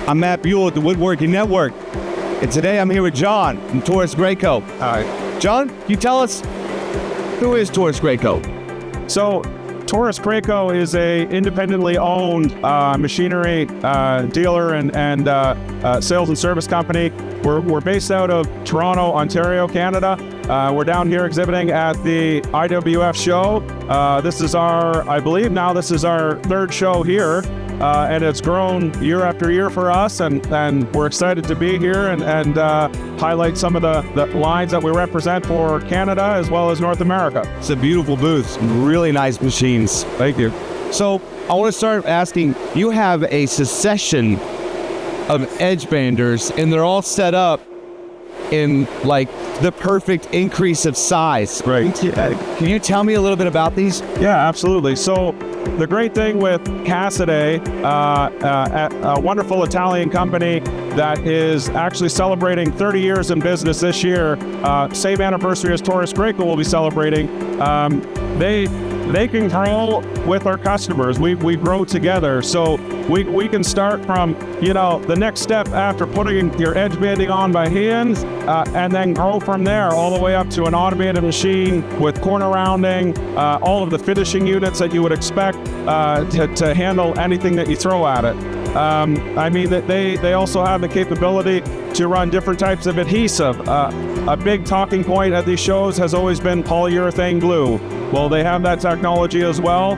I'm Matt Buell at the Woodworking Network, and today I'm here with Jon from Taurus Craco. Hi. Jon, can you tell us, who is Taurus Craco? So, Taurus Craco is a independently owned machinery dealer and sales and service company. We're based out of Toronto, Ontario, Canada. We're down here exhibiting at the IWF show. This is I believe now this is our third show here. And it's grown year after year for us, and we're excited to be here and highlight some of the lines that we represent for Canada as well as North America. It's a beautiful booth, really nice machines. Thank you. So I want to start asking, you have a succession of Edgebanders, and they're all set up in like the perfect increase of size. Right. Can you tell me a little bit about these? Yeah, absolutely. So the great thing with Cassidy, a wonderful Italian company that is actually celebrating 30 years in business this year, same anniversary as Taurus Craco will be celebrating. They can grow with our customers. We grow together. So we can start from, the next step after putting your edge banding on by hand, and then grow from there all the way up to an automated machine with corner rounding, all of the finishing units that you would expect to handle anything that you throw at it. They also have the capability to run different types of adhesive. A big talking point at these shows has always been polyurethane glue. Well, they have that technology as well.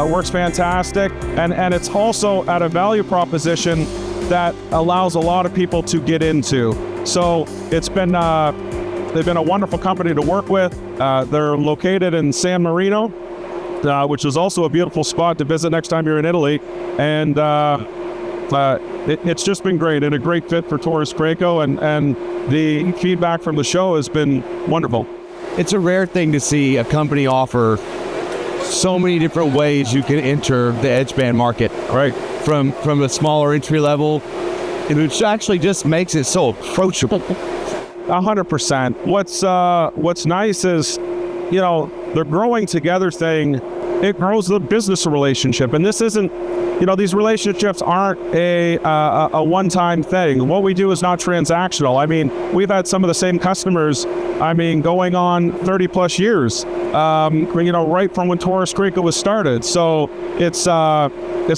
Works fantastic, and it's also at a value proposition that allows a lot of people to get into. So it's been they've been a wonderful company to work with. They're located in San Marino, which is also a beautiful spot to visit next time you're in Italy, and it's just been great and a great fit for Taurus Craco, and the feedback from the show has been wonderful. It's a rare thing to see a company offer so many different ways you can enter the edge band market. Right. From a smaller entry level, which actually just makes it so approachable. 100%. What's nice is, the growing together thing, it grows the business relationship. And this isn't, these relationships aren't a one-time thing. What we do is not transactional. We've had some of the same customers, going on 30 plus years, right from when Taurus Craco was started. So it's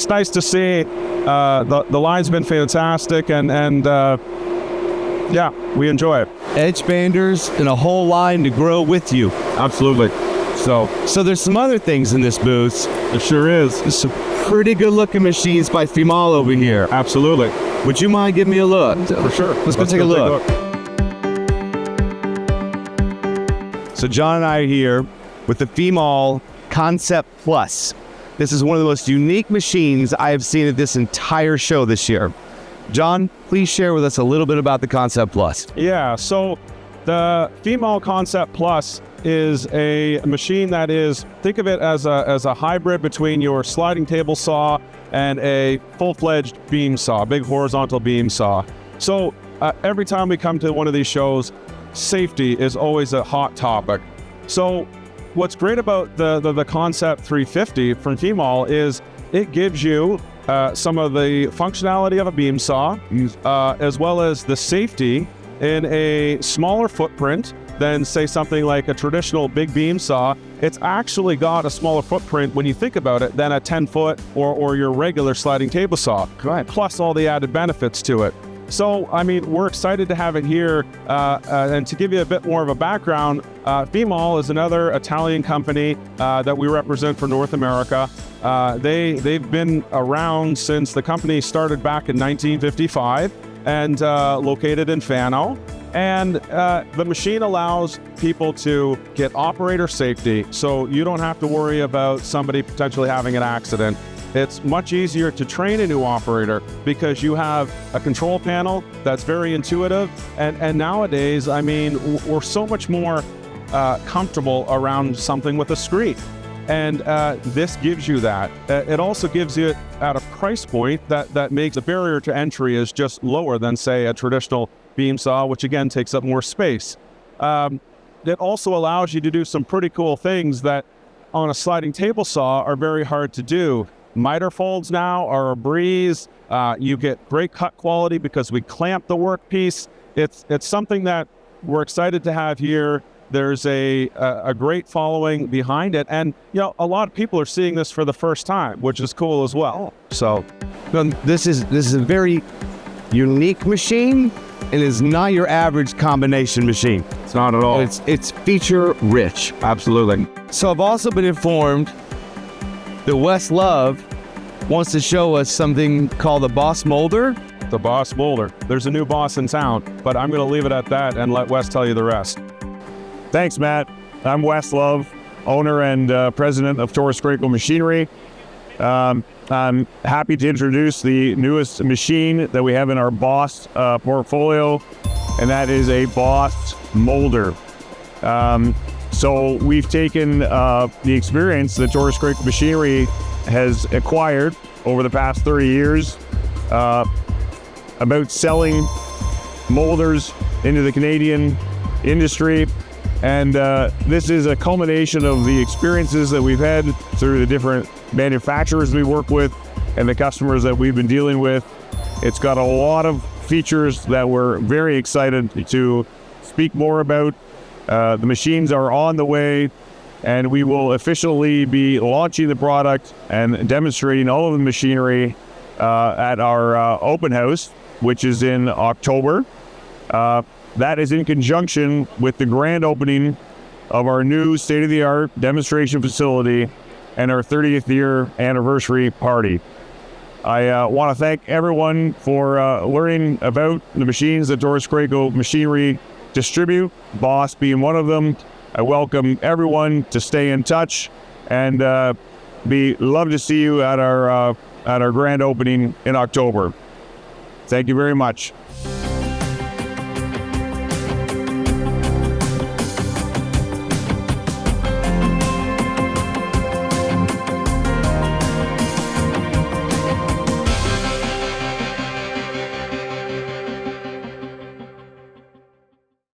nice to see. The line's been fantastic, and yeah, we enjoy it. Edgebanders and a whole line to grow with you. Absolutely. So there's some other things in this booth. It sure is. There's some pretty good looking machines by Fimal over here. Absolutely. Would you mind giving me a look? For sure. Let's go take a look. So Jon and I are here with the Fimal Concept Plus. This is one of the most unique machines I have seen at this entire show this year. Jon, please share with us a little bit about the Concept Plus. Yeah, so the Fimal Concept Plus is a machine that is, think of it as a hybrid between your sliding table saw and a full-fledged beam saw, big horizontal beam saw. So every time we come to one of these shows, safety is always a hot topic. So what's great about the Concept 350 from Fimal is it gives you some of the functionality of a beam saw, as well as the safety in a smaller footprint than, say, something like a traditional big beam saw. It's actually got a smaller footprint when you think about it than a 10-foot or your regular sliding table saw. Right. Plus all the added benefits to it. So, we're excited to have it here, and to give you a bit more of a background, Fimal is another Italian company that we represent for North America. They've been around since the company started back in 1955 and located in Fano. And the machine allows people to get operator safety, so you don't have to worry about somebody potentially having an accident. It's much easier to train a new operator because you have a control panel that's very intuitive. And nowadays, we're so much more comfortable around something with a screen. And this gives you that. It also gives you it at a price point that makes the barrier to entry is just lower than, say, a traditional beam saw, which again takes up more space. It also allows you to do some pretty cool things that on a sliding table saw are very hard to do. miter folds now are a breeze. You get great cut quality because we clamp the workpiece. It's something that we're excited to have here. There's a great following behind it, and a lot of people are seeing this for the first time, which is cool as well. So, this is a very unique machine. It is not your average combination machine. it's not at all. It's feature rich. Absolutely. So I've also been informed that Wes Love wants to show us something called the Boss Moulder. The Boss Moulder. There's a new boss in town, but I'm going to leave it at that and let Wes tell you the rest. Thanks, Matt. I'm Wes Love, owner and president of Taurus Craco Machinery. I'm happy to introduce the newest machine that we have in our Boss portfolio, and that is a Boss Moulder. So we've taken the experience that Taurus Craco Machinery has acquired over the past 30 years about selling molders into the Canadian industry. And this is a culmination of the experiences that we've had through the different manufacturers we work with and the customers that we've been dealing with. It's got a lot of features that we're very excited to speak more about. The machines are on the way, and we will officially be launching the product and demonstrating all of the machinery at our open house, which is in October. That is in conjunction with the grand opening of our new state-of-the-art demonstration facility and our 30th year anniversary party. I want to thank everyone for learning about the machines that Taurus Craco Machinery distribute, Boss being one of them. I welcome everyone to stay in touch, and love to see you at our grand opening in October. Thank you very much.